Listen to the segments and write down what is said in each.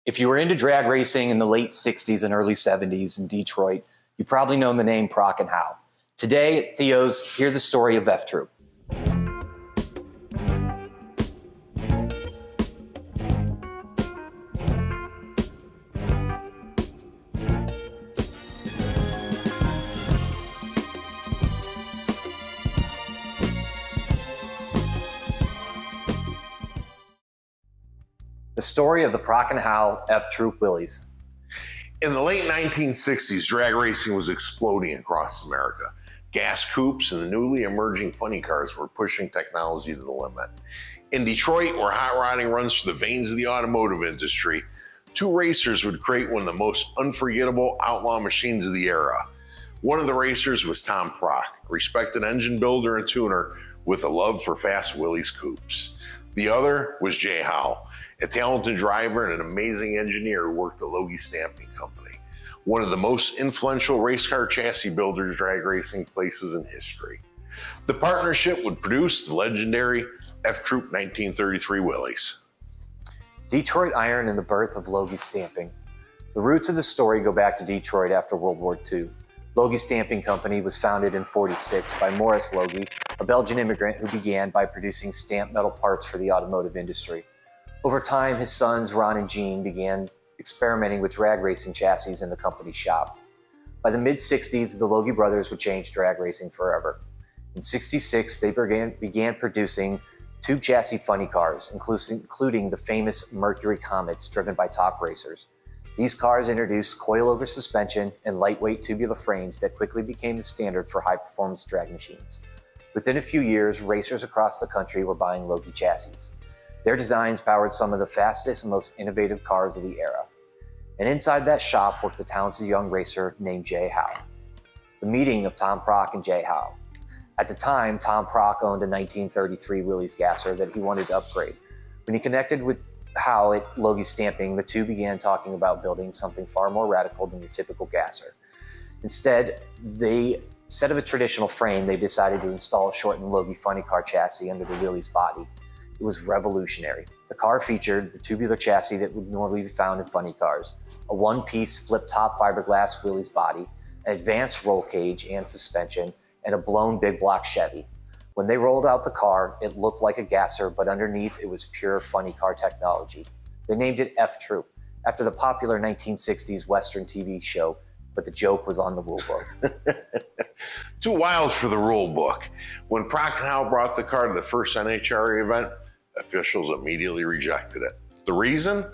If you were into drag racing in the late 60s and early 70s in Detroit, you probably know the name Prock and Howell. Today at Theo's, hear the story of F Troop. The story of the Prock and Howell F Troop Willys. In the late 1960s, drag racing was exploding across America. Gas coupes and the newly emerging funny cars were pushing technology to the limit. In Detroit, where hot rodding runs through the veins of the automotive industry, two racers would create one of the most unforgettable outlaw machines of the era. One of the racers was Tom Prock, a respected engine builder and tuner with a love for fast Willys coupes. The other was Jay Howell, a talented driver and an amazing engineer who worked at Loi Stamping company, one of the most influential race car chassis builders drag racing places in history. The partnership would produce the legendary F Troop 1933 Willys. Detroit Iron and the birth of Loi Stamping. The roots of the story go back to Detroit after World War II. Loi Stamping Company was founded in '46 by Maurice Loi, a Belgian immigrant who began by producing stamped metal parts for the automotive industry. Over time, his sons, Ron and Gene, began experimenting with drag racing chassis in the company's shop. By the mid-60s, the Loi brothers would change drag racing forever. In '66, they began producing tube chassis funny cars, including the famous Mercury Comets driven by top racers. These cars introduced coilover suspension and lightweight tubular frames that quickly became the standard for high-performance drag machines. Within a few years, racers across the country were buying Loi chassis. Their designs powered some of the fastest and most innovative cars of the era. And inside that shop worked a talented young racer named Jay Howell. The meeting of Tom Prock and Jay Howell. At the time, Tom Prock owned a 1933 Willys gasser that he wanted to upgrade. When he connected with Howell at Loi Stamping, the two began talking about building something far more radical than your typical gasser. Instead of a traditional frame, they decided to install a shortened Loi funny car chassis under the Willys body. It was revolutionary. The car featured the tubular chassis that would normally be found in funny cars, a one-piece flip-top fiberglass Willys body, an advanced roll cage and suspension, and a blown big block Chevy. When they rolled out the car, it looked like a gasser, but underneath it was pure funny car technology. They named it F Troop, after the popular 1960s Western TV show, but the joke was on the rule book. Too wild for the rule book. When Prock and Howell brought the car to the first NHRA event, officials immediately rejected it. The reason?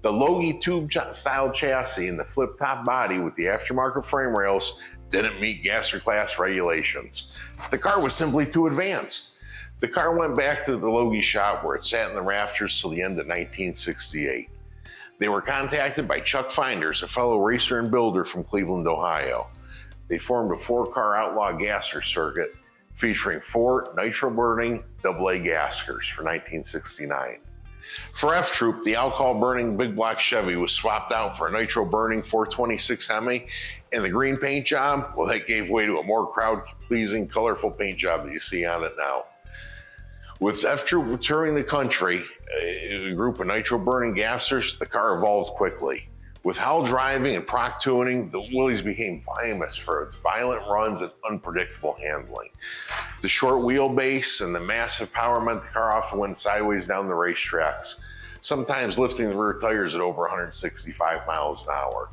The Loi tube-style chassis and the flip-top body with the aftermarket frame rails didn't meet gasser class regulations. The car was simply too advanced. The car went back to the Loi shop where it sat in the rafters till the end of 1968. They were contacted by Chuck Finders, a fellow racer and builder from Cleveland, Ohio. They formed a 4-car outlaw gasser circuit featuring 4 nitro-burning AA gaskers for 1969. For F Troop, the alcohol-burning big block Chevy was swapped out for a nitro-burning 426 Hemi, and the green paint job, well, that gave way to a more crowd-pleasing, colorful paint job that you see on it now. With F Troop touring the country, a group of nitro-burning gassers, the car evolved quickly. With Howell driving and Prock tuning, the Willys became famous for its violent runs and unpredictable handling. The short wheelbase and the massive power meant the car often went sideways down the racetracks, sometimes lifting the rear tires at over 165 miles an hour.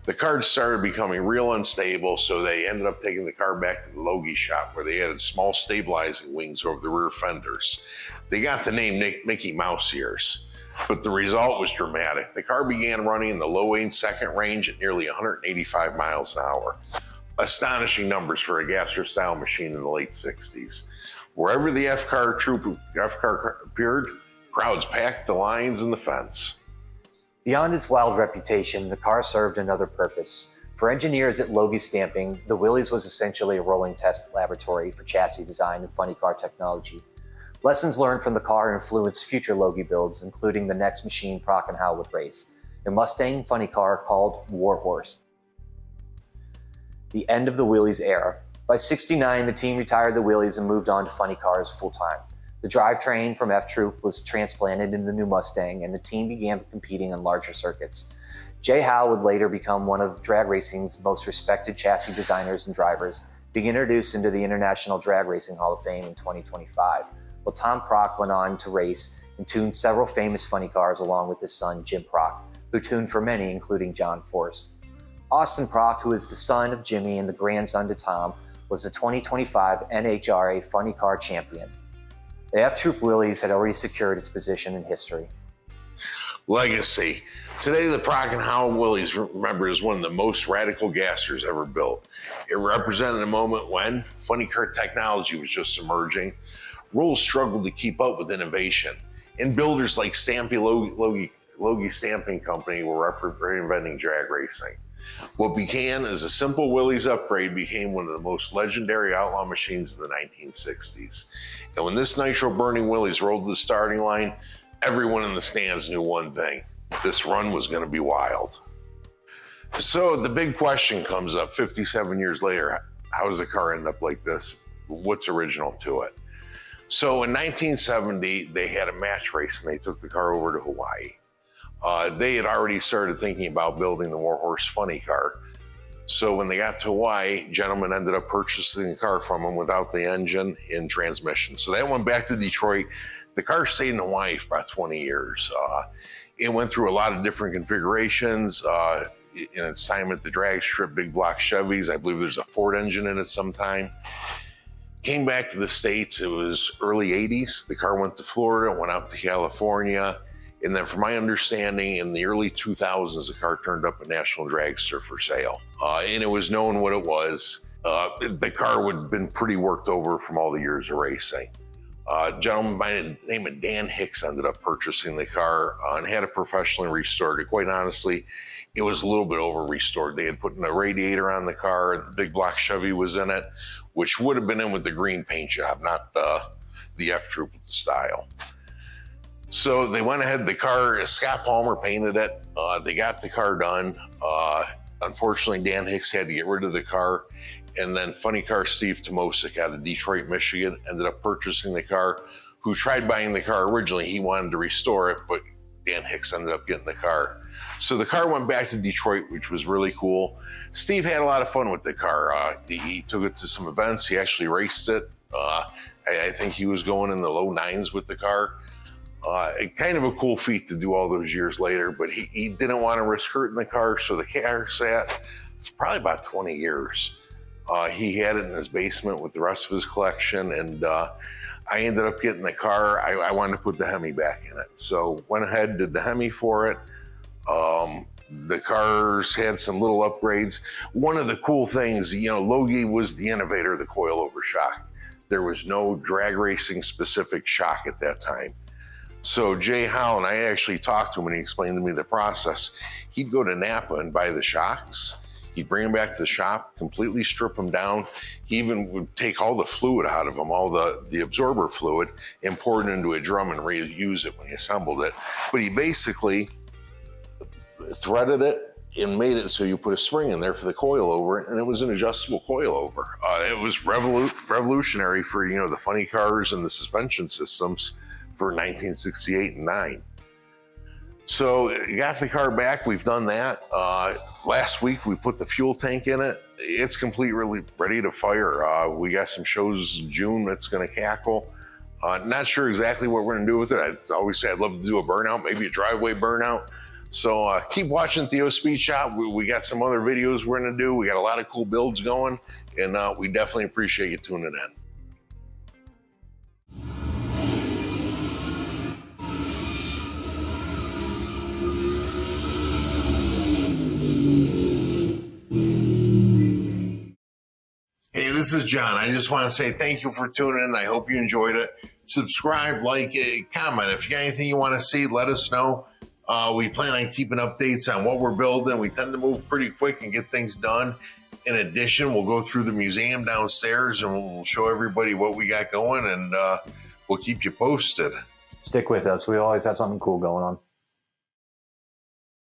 The car started becoming real unstable, so they ended up taking the car back to the Loi shop where they added small stabilizing wings over the rear fenders. They got the name Mickey Mouse ears. But the result was dramatic. The car began running in the low second range at nearly 185 miles an hour. Astonishing numbers for a gasser-style machine in the late 60s. Wherever the F-car appeared, crowds packed the lines and the fence. Beyond its wild reputation, the car served another purpose. For engineers at Loi Stamping, the Willys was essentially a rolling test laboratory for chassis design and funny car technology. Lessons learned from the car influenced future Loi builds, including the next machine Prock and Howell would race, a Mustang funny car called War Horse. The end of the Willys era. By '69, the team retired the Willys and moved on to funny cars full-time. The drivetrain from F-Troop was transplanted into the new Mustang, and the team began competing on larger circuits. Jay Howe would later become one of drag racing's most respected chassis designers and drivers, being introduced into the International Drag Racing Hall of Fame in 2025, while Tom Prock went on to race and tune several famous funny cars along with his son, Jim Prock, who tuned for many, including John Force. Austin Prock, who is the son of Jimmy and the grandson to Tom, was the 2025 NHRA Funny Car Champion. The F-Troop Willys had already secured its position in history. Legacy. Today, the Prock and Howell Willys remembered as one of the most radical gassers ever built. It represented a moment when funny car technology was just emerging. Rules struggled to keep up with innovation, and builders like Loi Stamping Company were reinventing drag racing. What began as a simple Willys upgrade became one of the most legendary outlaw machines of the 1960s. And when this nitro-burning Willys rolled to the starting line, everyone in the stands knew one thing: this run was going to be wild. So the big question comes up 57 years later: how does the car end up like this? What's original to it? So in 1970, they had a match race and they took the car over to Hawaii. They had already started thinking about building the Warhorse funny car. So when they got to Hawaii, gentlemen ended up purchasing the car from them without the engine and transmission. So that went back to Detroit. The car stayed in Hawaii for about 20 years. It went through a lot of different configurations. In its time at the drag strip, big block Chevys. I believe there's a Ford engine in it sometime. Came back to the States, it was early 80s. The car went to Florida, went out to California. And then from my understanding, in the early 2000s, the car turned up at National Dragster for sale. And it was known what it was. The car would have been pretty worked over from all the years of racing. A gentleman by the name of Dan Hicks ended up purchasing the car and had it professionally restored. And quite honestly, it was a little bit over restored. They had put in a radiator on the car, and the big block Chevy was in it, which would have been in with the green paint job, not the F-Troop style. So they went ahead, the car, Scott Palmer painted it. They got the car done. Unfortunately, Dan Hicks had to get rid of the car. And then funny car Steve Tomosic out of Detroit, Michigan, ended up purchasing the car, who tried buying the car originally. He wanted to restore it, but Dan Hicks ended up getting the car. So the car went back to Detroit, which was really cool. Steve had a lot of fun with the car. He took it to some events. He actually raced it. I think he was going in the low 9s with the car. Kind of a cool feat to do all those years later, but he didn't want to risk hurting the car, so the car sat for probably about 20 years. He had it in his basement with the rest of his collection, and I ended up getting the car. I wanted to put the Hemi back in it, so went ahead, did the Hemi for it. The cars had some little upgrades. One of the cool things, Logie was the innovator of the coilover shock. There was no drag racing specific shock at that time. So Jay Howe, and I actually talked to him and he explained to me the process. He'd go to Napa and buy the shocks. He'd bring them back to the shop, completely strip them down. He even would take all the fluid out of them, all the absorber fluid, and pour it into a drum and reuse it when he assembled it. But he basically threaded it and made it so you put a spring in there for the coilover, and it was an adjustable coilover. It was revolutionary for the funny cars and the suspension systems for 1968 and 9. So you got the car back, we've done that. Last week we put the fuel tank in it. It's completely ready to fire. We got some shows in June that's gonna cackle. Not sure exactly what we're gonna do with it. I'd always say I'd love to do a burnout, maybe a driveway burnout. So keep watching Theo Speed Shop. We got some other videos we're gonna do. We got a lot of cool builds going, and we definitely appreciate you tuning in. Hey, this is John. I just want to say thank you for tuning in. I hope you enjoyed it. Subscribe, like, comment. If you got anything you want to see, let us know. We plan on keeping updates on what we're building. We tend to move pretty quick and get things done. In addition, we'll go through the museum downstairs and we'll show everybody what we got going, and we'll keep you posted. Stick with us. We always have something cool going on.